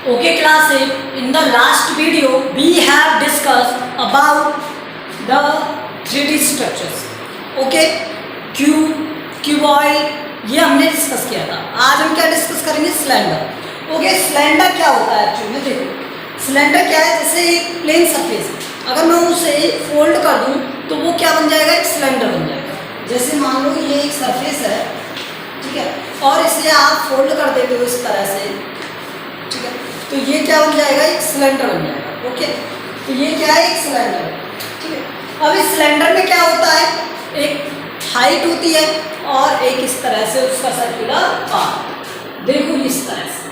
Okay, class 8. In the last video, we have discussed about the 3D structures. Okay, cube, cuboid, ये हमने discuss किया था. आज हम क्या डिस्कस करेंगे? सिलेंडर. ओके, सिलेंडर क्या होता है एक्चुअली में? देखो, सिलेंडर क्या है? जैसे एक प्लेन सरफेस, अगर मैं उसे फोल्ड कर दूं तो वो क्या बन जाएगा? एक सिलेंडर बन जाएगा. जैसे मान लो ये एक सरफेस है, ठीक है, और इसे आप फोल्ड कर देते हो इस तरह से, ठीक है, तो ये क्या बन जाएगा? एक सिलेंडर बन जाएगा. ओके, तो ये क्या है? एक सिलेंडर. ठीक है, अब इस सिलेंडर में क्या होता है? एक हाइट होती है और एक इस तरह से उसका सर्कुलर पार्ट. देखो इस तरह से,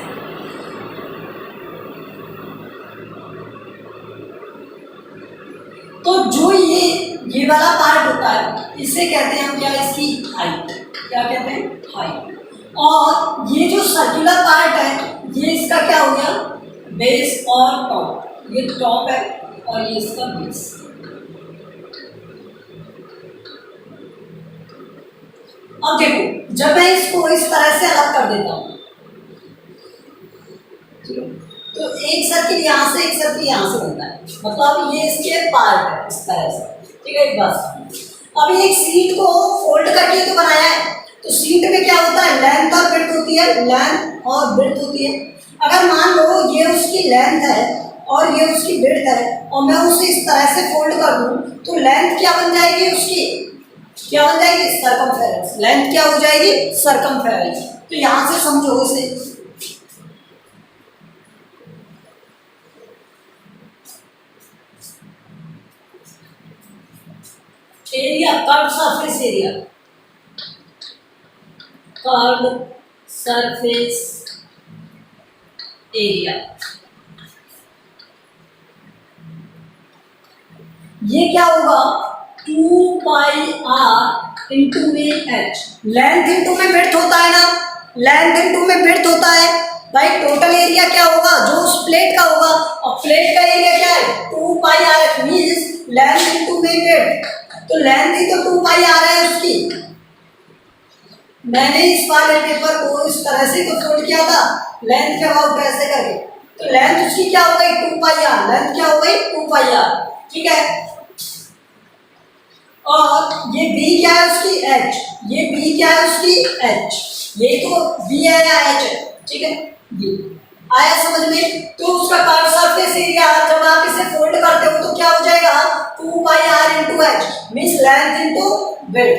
तो जो ये वाला पार्ट होता है इसे कहते हैं हम क्या? इसकी हाइट. क्या कहते हैं? हाइट. और ये जो सर्कुलर पार्ट है ये इसका क्या हो गया? बेस और टॉप. ये टॉप है और ये इसका बेस. अब देखो, जब मैं इसको इस तरह से अलग कर देता हूं तो एक सर्किल यहाँ से, एक सर्किल यहाँ से बनता है. मतलब ये इसके पार्ट है इस तरह से. ठीक है, एक बस. अब एक सीट को फोल्ड करके तो बनाया है, तो सीट में क्या होता है? लेंथ और ब्रेड्थ होती है. लेंथ और ब्रेड्थ होती है. अगर मान लो ये उसकी लेंथ है और ये उसकी ब्रेड्थ है और मैं उसे इस तरह से फोल्ड कर दूं तो लेंथ क्या बन जाएगी? उसकी क्या बन जाएगी? सर्कमफेरेंस. लेंथ क्या हो जाएगी? सर्कमफेरेंस. तो यहां से समझो इसे. Area, curve surface area, curve surface area, ये क्या होगा? 2 पाई आर इंटू में एच. लेंथ इंटू में ब्रेड्थ होता है ना? लेंथ इंटू में ब्रेड्थ होता है भाई. टोटल एरिया क्या होगा? जो उस प्लेट का होगा. और प्लेट का एरिया क्या है? 2 pi R H means length into में ब्रेड्थ. तो लेंथ ही तो 2 पाई आर है उसकी. मैंने इस वाले पेपर को इस तरह से तो फोल्ड किया था लेंथ के अबाउट ऐसे करके, तो लेंथ उसकी क्या हो गई? 2 पाई आर. लेंथ क्या हो गई? 2 पाई आर. ठीक है, और ये b क्या है उसकी? h. ये b क्या है उसकी? h. ये तो b है या h है? ठीक है, b आया समझ में? तो उसका कर्व सरफेस एरिया जब आप इसे फोल्ड करते हो तो क्या हो जाएगा? 2 पाई r into H means length into breadth.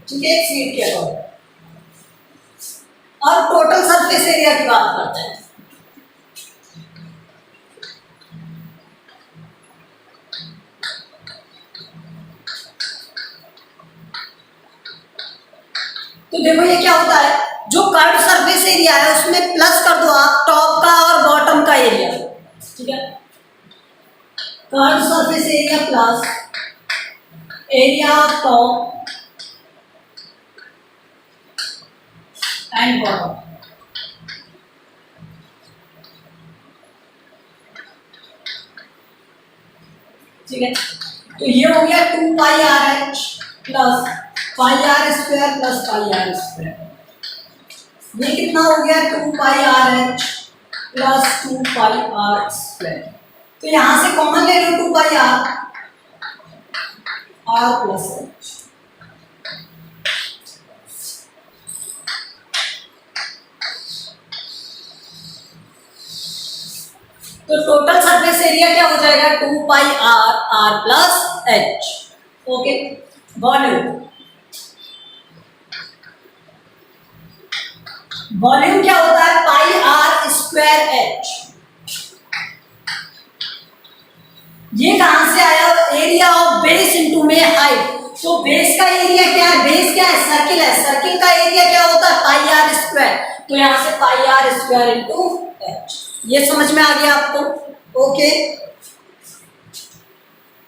ठीक है, एक सीट के अकॉर्डिंग. और टोटल सरफेस एरिया की बात करते हैं. तो देखो ये क्या होता है? जो कर्व सरफेस एरिया है उसमें प्लस कर दो आप टॉप का और बॉटम का एरिया. ठीक है, curve surface area plus area of top and bottom. ठीक है, तो ये हो गया 2 pi R H plus pi are square plus pi are square. ये कितना हो गया? 2 pi R H plus 2 pi are square. तो यहां से कॉमन ले लो 2 पाई आर प्लस एच. तो टोटल सरफेस एरिया क्या हो जाएगा? 2 pi R plus H. Okay, volume. Volume क्या होता है? पाई आर स्क्वायर एच. ये कहां से आया? एरिया ऑफ बेस इंटू में हाइट. तो बेस का एरिया क्या है? बेस क्या है? सर्किल है. सर्किल का एरिया क्या होता है? पाई आर स्क्वायर. तो यहां से पाई आर स्क्वायर इंटू एच. ये समझ में आ गया आपको? ओके,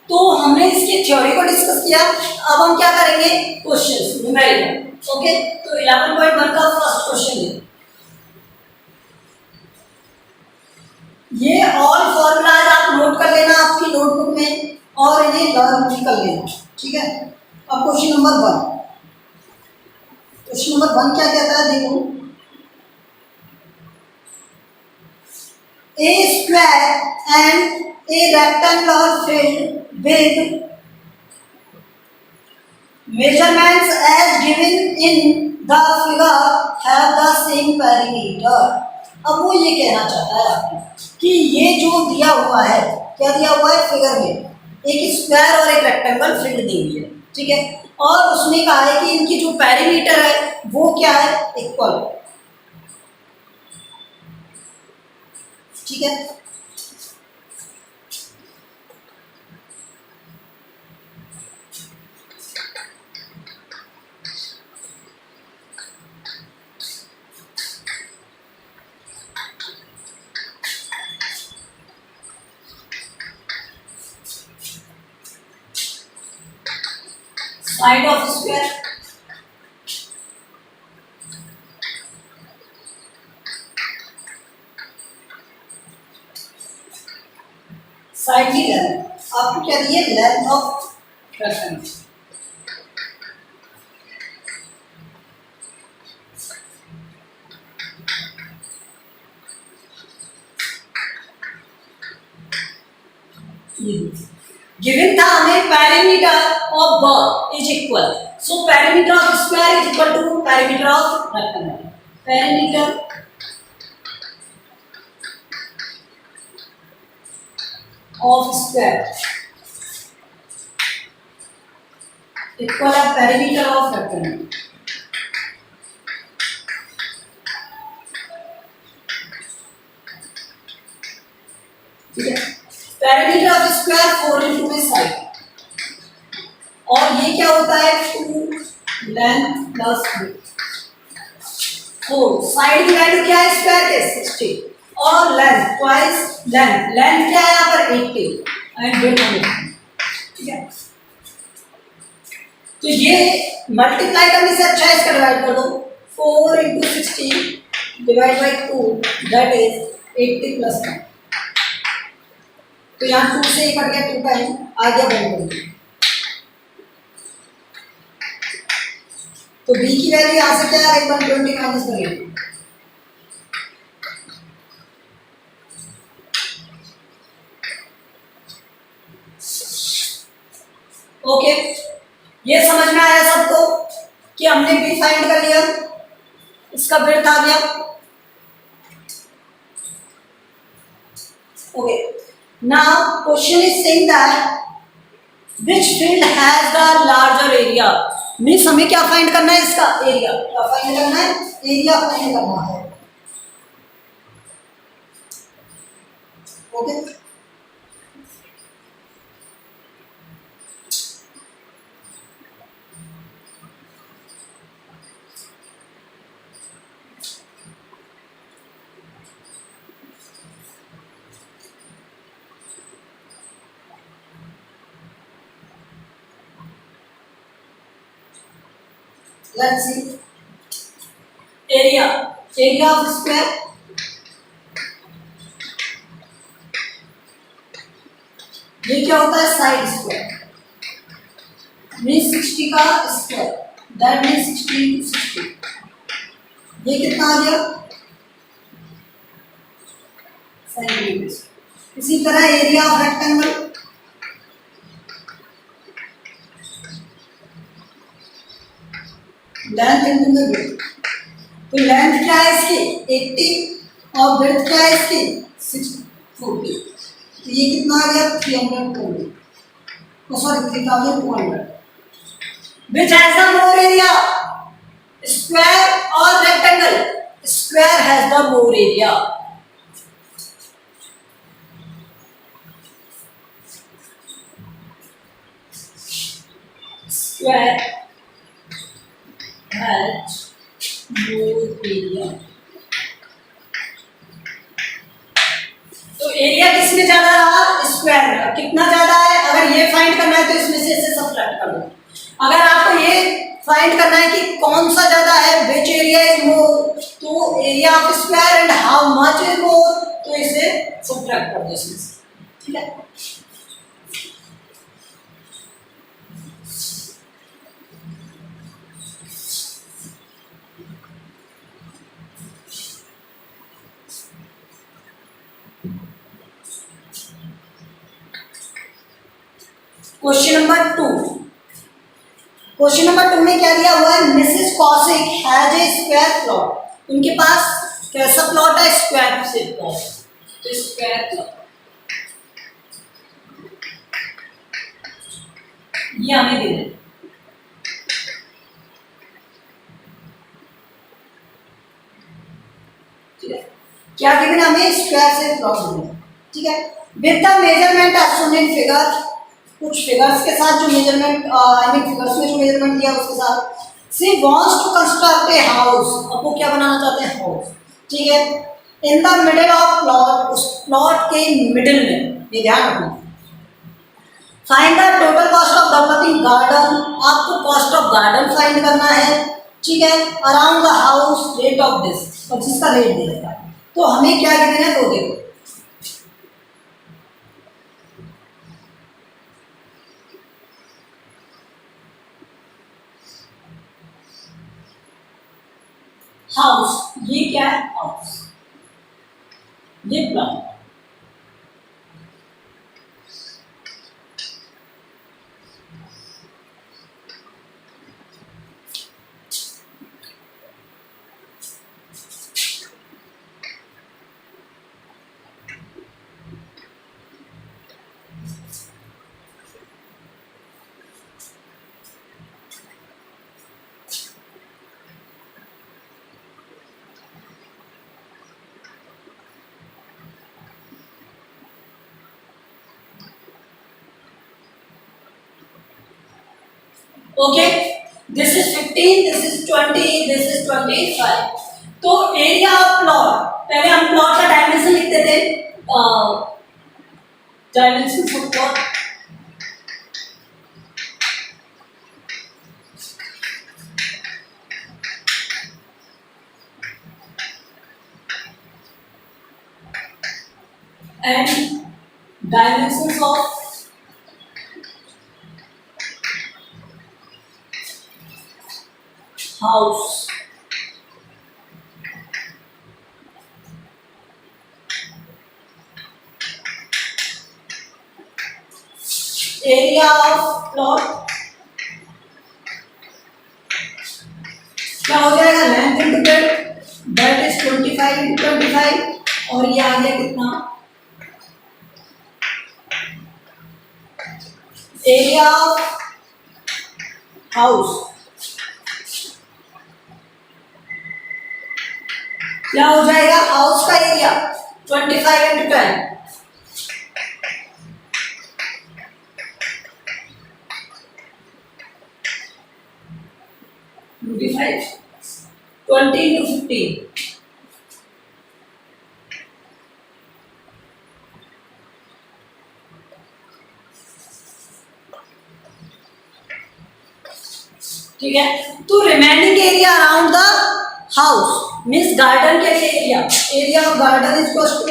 तो हमने इसकी थ्योरी को डिस्कस किया. अब हम क्या करेंगे? Questions, numerical. ओके, तो 11.1 का फर्स्ट क्वेश्चन है. ये ऑल फॉर्मूलाज आप नोट कर लेना आपकी नोटबुक में और इन्हें लर्न भी कर लेना. ठीक है, अब क्वेश्चन नंबर 1. क्वेश्चन नंबर 1 क्या कहता है? देखो, a square and a rectangle filled with measurements as given in the figure have the same perimeter. अब वो ये कहना चाहता है आपको कि ये जो दिया हुआ है, क्या दिया हुआ है फिगर में एक स्क्वायर और एक रेक्टेंगल फील्ड दी हुई है, ठीक है, और उसमें कहा है कि इनकी जो पेरीमीटर है वो क्या है, इक्वल, ठीक है। साइड ऑफ स्क्वायर, साइड की लेंथ आपको क्या दी है, लेंथ ऑफ रेक्टेंगल, गिवन था हमें पेरीमीटर ऑफ ब is equal, so perimeter of square is equal to perimeter of rectangle, perimeter of square equal है पेरीमीटर ऑफ रेक्टेंगल, ठीक है। पेरीमीटर ऑफ स्क्वायर 4 इंटू में साइड, और ये क्या होता है 2 लेंथ प्लस 4, साइड की वैल्यू क्या है स्क्वायर के 60 और लेंथ ट्वाइस लेंथ, लेंथ क्या है यहाँ पर 80 एंड विड्थ 100, ठीक है। तो ये मल्टीप्लाई करने से अच्छा है इसका डिवाइड कर दो, 4 into 60 divide by 2 that is 80 plus 1, तो यहाँ 2 से ही कट गया, 2 टाइम आ गया बन, तो b की वैल्यू यहाँ से क्या है 120 माइनस करेंगे, ओके। ये समझ में आया सबको कि हमने b फाइंड कर लिया, इसका विड्थ आ गया, okay. Now question is saying that which field has the larger area, means हमें क्या फाइंड करना है, इसका एरिया, क्या फाइंड करना है, एरिया फाइंड करना है, okay. Let's see. Area of square. ये क्या होता है साइड स्क्वायर, मीन्स 60 का स्क्वायर, दैट मीन्स 60 into 60, ये कितना आ गया सेंटीमीटर। इसी तरह area of rectangle, length into the width, तो लेंथ क्या है इसकी 80 और विड्थ क्या है इसकी 40, तो ये कितना आ गया 320, sorry 3200, which has the more area, square और rectangle, square has the more area, square has more area, तो एरिया किसमें ज्यादा रहा, स्क्वायर में, कितना ज्यादा है, अगर ये फाइंड करना है तो इसमें से इसे सब्ट्रैक्ट कर दो, अगर आपको ये फाइंड करना है कि कौन सा ज्यादा है, विच एरिया इज मोर, तो area of square and how much is more, तो इसे सब्ट्रैक्ट कर दो इसमें से, ठीक है। क्वेश्चन नंबर 2, क्वेश्चन नंबर 2 में क्या दिया हुआ है, Mrs Kaushik has a square plot, उनके पास कैसा प्लॉट है, स्क्वायर से प्लॉट, तो स्क्वायर प्लॉट ये हमें दे दें, ठीक है, क्या गिवन हमें, स्क्वायर से प्लॉट देना, ठीक है, with the measurement as shown in figure, कुछ फिगर्स के साथ जो मेजरमेंट आई मीन फिगर्स में जो मेजरमेंट दिया उसके साथ, she wants to construct a house, अब वो क्या बनाना चाहते हैं, हाउस, ठीक है, in the middle of plot, उस प्लॉट के मिडिल में, ये ध्यान रखना, find the total cost of developing garden, आपको कॉस्ट ऑफ गार्डन फाइंड करना है, ठीक है, around the house, rate of this, और जिसका रेट दे देता है, तो हमें क्या गिवन है, तो देखो हाउस, ये क्या है, हाउस, ये plot, okay, this is 15, this is 20, this is 25, तो एरिया ऑफ प्लॉट, पहले हम प्लॉट का डायमेंशन लिखते थे, dimension of plot, and dimensions of house, area of plot क्या हो जाएगा, length into breadth, that is 25 into 25, और ये आ गया कितना, एरिया ऑफ हाउस, क्या हो जाएगा, हाउस का एरिया 25 इंटू 10, 25, 20 इंटू 15, ठीक है, तो remaining area around the house means garden के लिए area, area of garden is equal to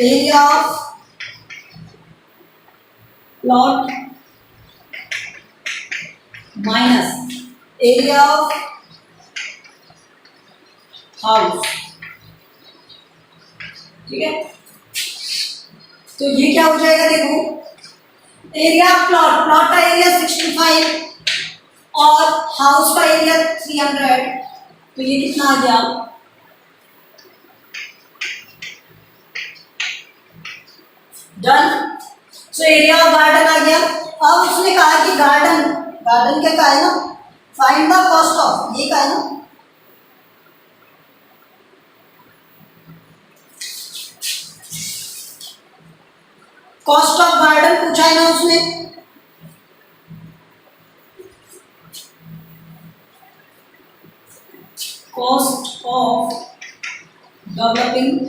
area of plot minus area of house, ठीक है, तो ये क्या हो जाएगा, देखो एरिया ऑफ प्लॉट, प्लॉट का एरिया 65 और हाउस का एरिया 300, तो ये कितना आ गया, done, so area of garden आ गया। अब उसने कहा कि गार्डन, गार्डन क्या का है ना, फाइंड द कॉस्ट ऑफ, ये का है ना, कॉस्ट ऑफ गार्डन पूछा है ना उसने, कॉस्ट ऑफ डेवलपिंग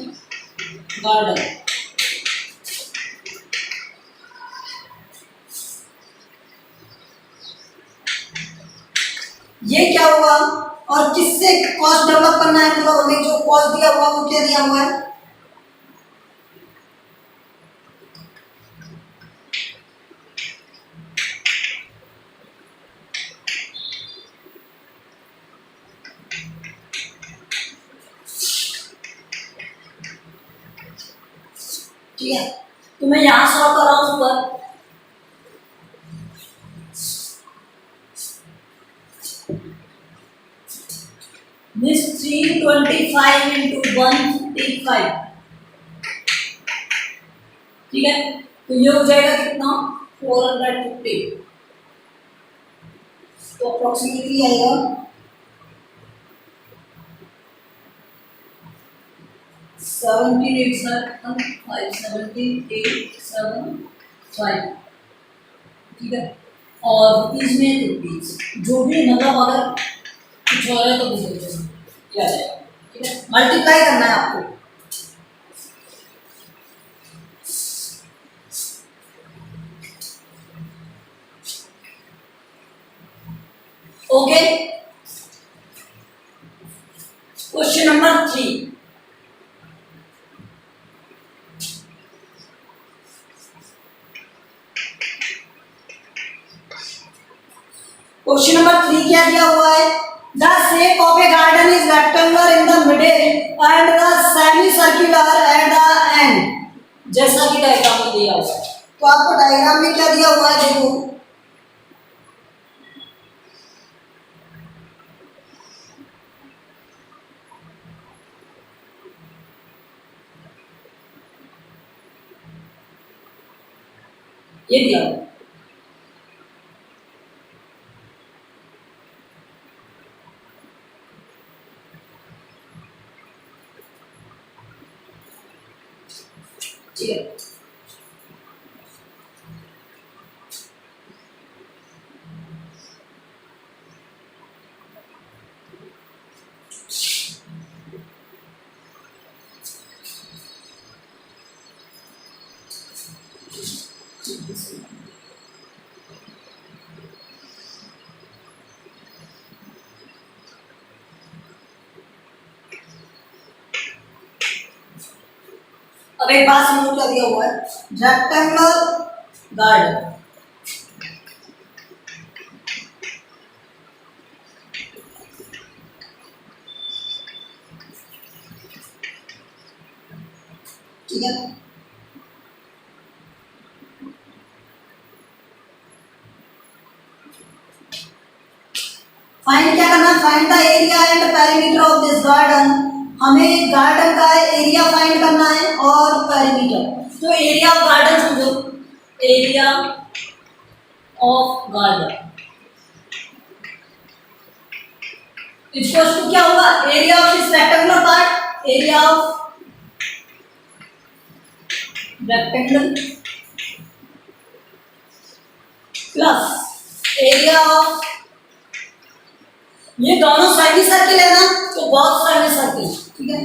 गार्डन, ये क्या हुआ, और किससे कॉस्ट डेवलप करना है, मतलब हमें जो कॉस्ट दिया हुआ वो क्या दिया हुआ है, ठीक है, तो मैं यहाँ सॉल्व कर रहा हूँ ऊपर। This 325 into 155, ठीक है, तो ये हो जाएगा कितना 450, तो अप्रोक्सीमेटली आएगा 7875, ठीक है, और रुपीज में रुपीज जो भी मतलब अगर कुछ हो रहा है तो क्या जाएगा, ठीक है, मल्टीप्लाई करना है आपको। Okay, question number 3, question number 3 क्या दिया हुआ है, the shape of A garden is rectangular in the middle and the semi circular at the end, जैसा कि डायग्राम में दिया हुआ है। तो आपको डायग्राम में क्या दिया हुआ है देखो, ये दिया हुआ है, ठीक है, अब एक बात समझो क्या दिया हुआ है, रेक्टेंगुलर गार्डन, ठीक है, फाइंड क्या करना, find the area and perimeter of this garden, हमें गार्डन का एरिया फाइंड करना है और पेरीमीटर। तो एरिया ऑफ गार्डन समझो, area of garden equals to क्या होगा, area of this rectangular part, area of rectangle plus area of, ये दोनों सेमी सर्किल है ना, तो बहुत सेमी सर्किल, ठीक है,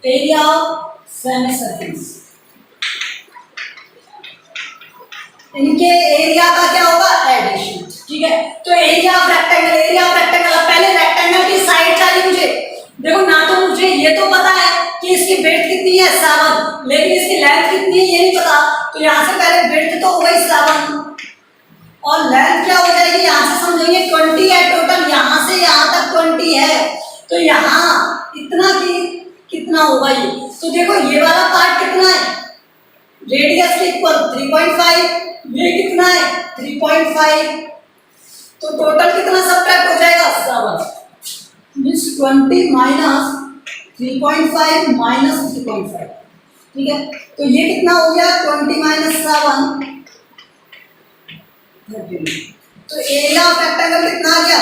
एरिया ऑफ सेमी सर्किल्स, इनके एरिया का क्या होगा एडिशन, ठीक है। तो area of rectangle, area of rectangle, पहले रेक्टेंगल की साइड चाहिए मुझे, देखो ना तो मुझे ये तो पता है कि इसकी ब्रेड्थ कितनी है 7, लेकिन इसकी लेंथ कितनी है ये नहीं पता, तो यहाँ से पहले ब्रेड्थ तो हो गई 7 और लेंथ क्या हो जाएगी, यहाँ से समझेंगे 20 है टोटल, यहाँ से यहाँ तक 20 है, तो यहाँ इतना की कितना होगा ये, तो देखो ये वाला पार्ट कितना है, रेडियस के इक्वल 3.5, ये कितना है 3.5, तो टोटल कितना सब्ट्रैक्ट हो जाएगा 7, मींस 20 माइनस 3.5 माइनस 3.5, ठीक है, तो ये कितना हो गया 20 माइनस 7, 13, तो एरिया ऑफ रेक्टेंगल कितना आ गया,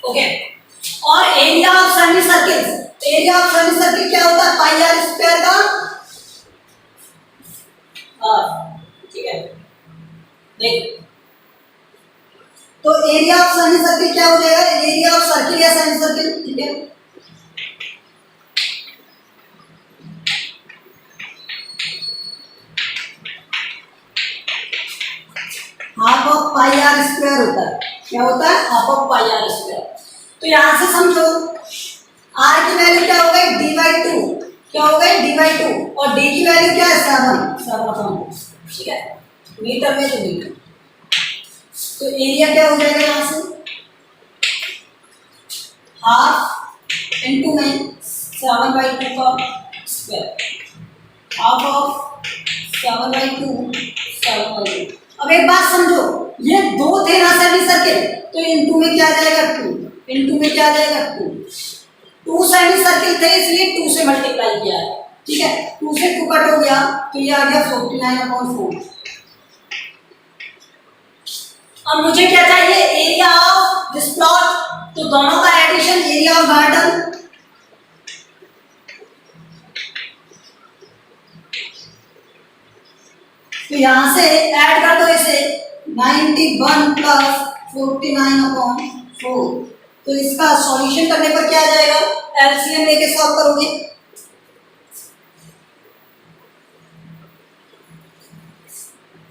ओके, और area of semi circle, area of semi circle क्या होता है पाई आर स्क्वायर का आर, ठीक है, देखो तो एरिया ऑफ सेमी सर्किल क्या हो जाएगा, एरिया ऑफ सर्किल या सेमी सर्किल, ठीक है, half of pi are square होता है, क्या होता है half of pi are square, तो यहां से समझो आर की वैल्यू क्या हो गई d/2, क्या हो गए डी बाई टू, और डी की वैल्यू क्या है 7, ठीक है, मीटर में तो मीटर। तो एरिया क्या हो जाएगा यहाँ से, हाफ इंटू में 7/2 का स्क्वायर, हाफ ऑफ 7/2, 7/2। अब एक बात समझो, ये दो थे ना सेमी सर्किल, तो इनटू में क्या आ जाएगा 2, इनटू में क्या आ जाएगा 2, 2 सेमी सर्किल थे इसलिए 2 से मल्टीप्लाई किया है, ठीक है, 2 से 2 कट हो गया तो ये आ गया 49/4। अब मुझे क्या चाहिए, एरिया ऑफ दिस प्लॉट, तो दोनों का एडिशन, एरिया ऑफ गार्डन, तो यहां से ऐड कर दो इसे, 91 प्लस 49/4, तो इसका सॉल्यूशन करने पर क्या आ जाएगा, एलसीएम लेके सॉल्व करोगे,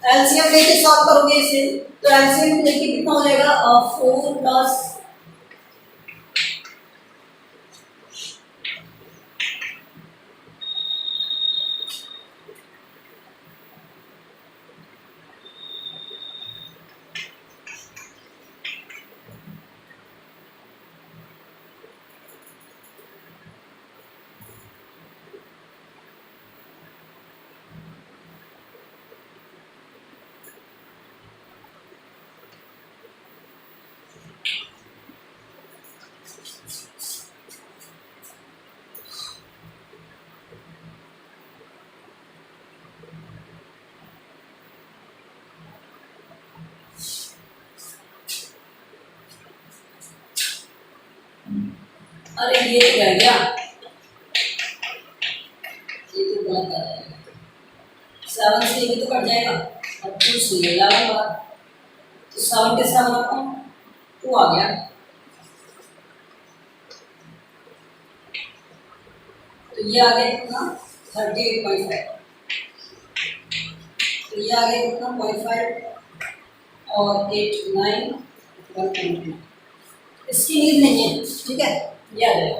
एलसीएम लेके सॉल्व करोगे इसे, तो एलसीएम लेके कितना हो जाएगा 4 प्लस अरे ये तो रह गया, ये तो गलत आ जाएगा, 7 से ये तो कट जाएगा, और 2 से ये 11 बार, तो 7 के 7 अपन 2 आ गया, तो ये आ गया कितना 38.5, तो ये आ गया कितना 0.5 और 8 9 1.9, इसकी नीड नहीं है, ठीक है, ये आ जाएगा।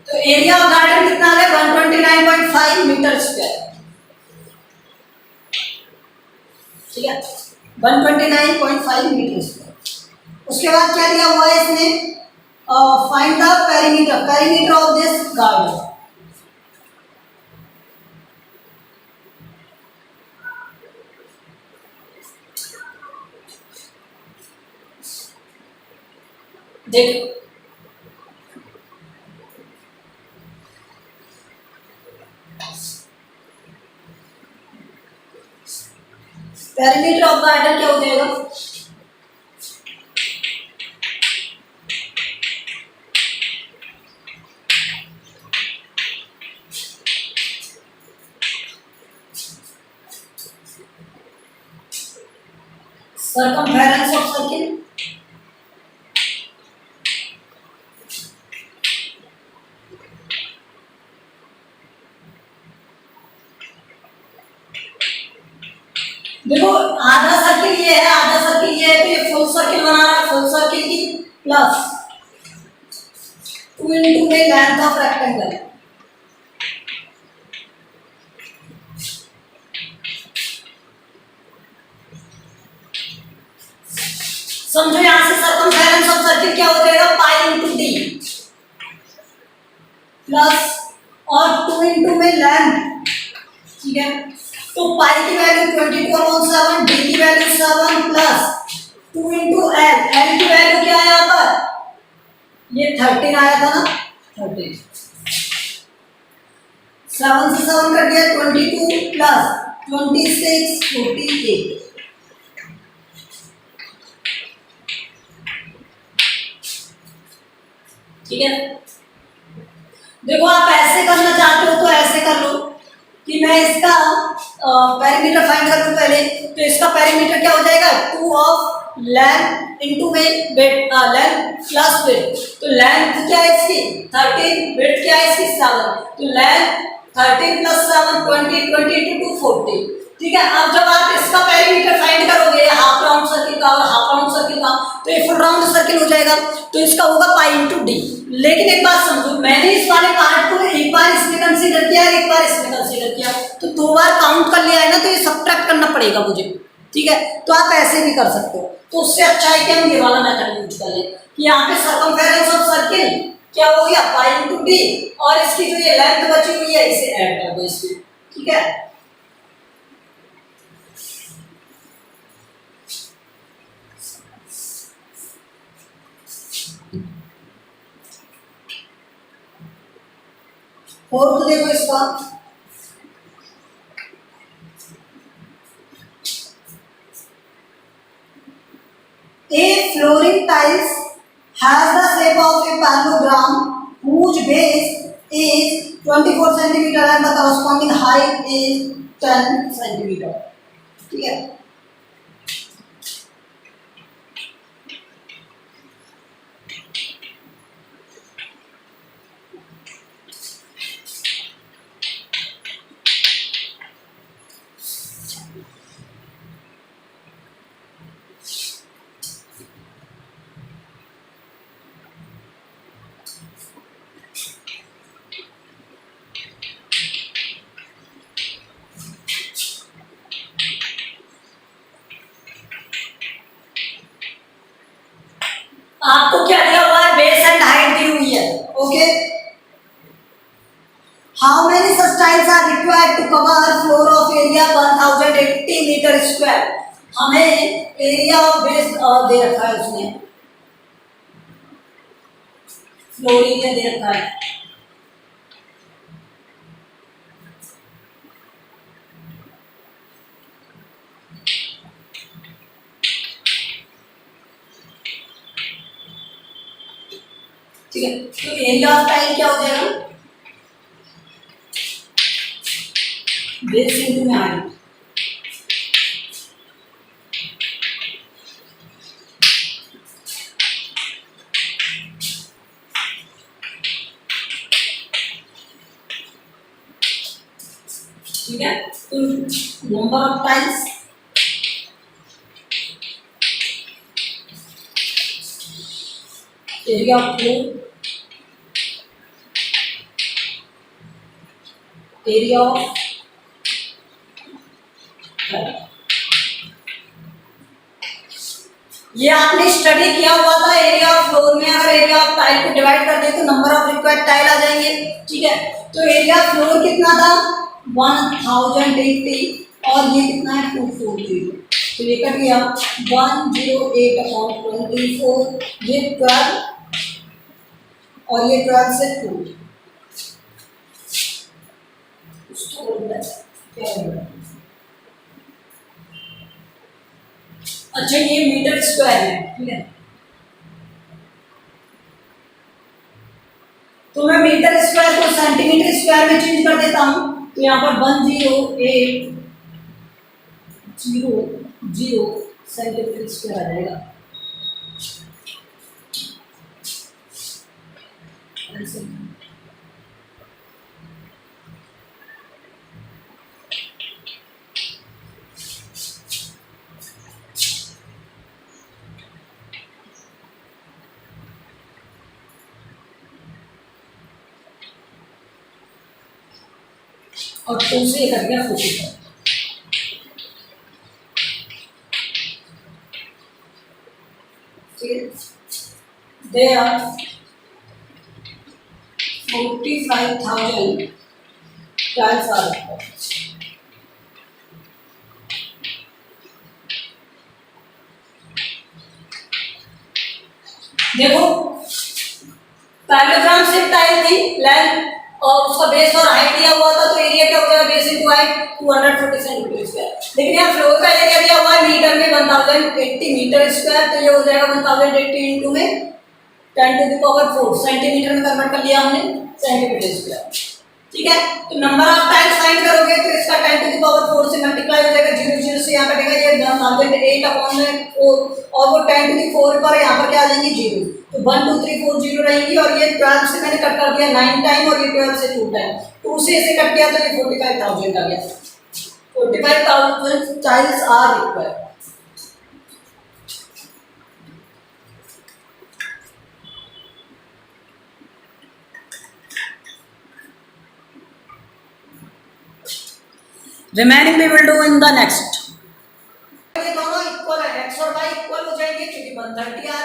तो एरिया ऑफ गार्डन कितना आ गया 129.5 मीटर स्क्वायर, ठीक है, 129.5 मीटर स्क्वायर। उसके बाद क्या दिया हुआ है इसमें, find the perimeter, perimeter of this garden, देखो पेरीमीटर ऑफ गार्डन क्या हो जाएगा, circumference of circle, देखो आधा सर्किल ये है, आधा सर्किल ये है, तो ये फुल सर्किल बना रहा है, फुल सर्किल की प्लस 2 इंटू में लेंथ ऑफ रेक्टेंगल, समझो यहां से सर्कमफेरेंस ऑफ सर्किल क्या हो जाएगा पाई इंटू डी प्लस और 2 इंटू में लेंथ, ठीक है, तो पाई की वैल्यू 22/7, डी की value 7 plus 2 into L, L की वैल्यू क्या है यहाँ पर, ये 13 आया था ना, 13, 7 से 7 कट गया 22 प्लस 26 48, ठीक है। देखो आप ऐसे करना चाहते हो तो ऐसे कर लो कि मैं इसका पेरीमीटर फाइंड कर लूं पहले, तो इसका पेरीमीटर क्या हो जाएगा 2 ऑफ लेंथ इनटू में विड्थ, लेंथ प्लस विड्थ, तो लेंथ क्या है इसकी 13, विड्थ क्या है इसकी 7, तो लेंथ 13 प्लस 7 20 20 टू 40, ठीक है। अब जब आप इसका पेरीमीटर फाइंड करोगे हाफ राउंड सर्किल का और हाफ राउंड सर्किल का, तो ये फुल राउंड सर्किल हो जाएगा। तो इसका होगा पाई इंटू डी। लेकिन एक बात समझो, मैंने इस वाले पार्ट को एक बार इसमें कंसीडर किया और एक बार इसमें कंसीडर किया, तो 2 बार काउंट कर लिया है ना, तो ये सब्ट्रैक्ट करना पड़ेगा मुझे, ठीक है। तो आप ऐसे भी कर सकते हो। तो उससे अच्छा है कि हम ये वाला मेथड यूज कर लें कि यहाँ पे सर्कमफेरेंस ऑफ सर्किल क्या हो गया, पाई इंटू डी, और इसकी जो ये लेंथ बची हुई है इसे ऐड कर दो इसमें, ठीक है। फोर्थ देखो इसका, a flooring tiles has the shape of a parallelogram whose base is 24 centimeter and the corresponding height is 10 centimeter, ठीक है। आपको क्या दिया हुआ है, बेस एंड हाइट दी हुई है, okay. How many such tiles are required to cover floor of area 1080 meter square. हमें एरिया ऑफ बेस दे रखा है, उसने फ्लोर एरिया दे रखा है, ठीक है। तो एरिया ऑफ टाइल क्या हो जाएगा, बेस इंटू में हाइट, ठीक है। तो number of tiles area of floor area of ये आपने स्टडी किया हुआ था। एरिया ऑफ फ्लोर में अगर एरिया ऑफ टाइल को डिवाइड कर दे तो नंबर ऑफ रिक्वायर्ड टाइल आ जाएंगे, ठीक है। तो एरिया ऑफ फ्लोर कितना था 1080 और ये कितना है 240, तो ये कट गया 108/24, ये 12 और ये 12 से 2 क्या होगा, अच्छा ये मीटर स्क्वायर है, ठीक है। तो मैं मीटर स्क्वायर को सेंटीमीटर स्क्वायर में चेंज कर देता हूं, तो यहाँ पर 10800 सेंटीमीटर स्क्वायर आ जाएगा। और 2 से कट गया 45, दे आर 45,000 टाइल्स आ रहा है। देखो पैरेललोग्राम से टाइल थी, लेंथ और उसका बेस और हाइट दिया हुआ था, तो एरिया क्या हो जाएगा base into height 240 centimetre square. लेकिन यहाँ फ्लोर का एरिया दिया हुआ है मीटर में 1080 मीटर स्क्वायर, तो ये हो जाएगा 1080 इंटू में 10⁴ सेंटीमीटर में कन्वर्ट कर लिया हमने सेंटीमीटर स्क्वायर, ठीक है। तो नंबर ऑफ टाइम्स फाइंड करोगे तो इसका 10⁴ से मल्टीप्लाई हो जाएगा, 0 से यहाँ कटेगा, ये 1008/4 और वो 10⁴ पर यहाँ पर क्या आ जाएंगे 0, तो 1 2 3 4 0 रहेंगी। और ये 12 से मैंने कट कर दिया 9 टाइम और ये 12 से 2 टाइम, 2 से ऐसे कट किया तो ये 45,000 आ गया। 45,000 tiles are required. Remaining we will do in the next. ये दोनों इक्वल है, एक्स और वाई इक्वल हो जाएंगे क्योंकि 130 आ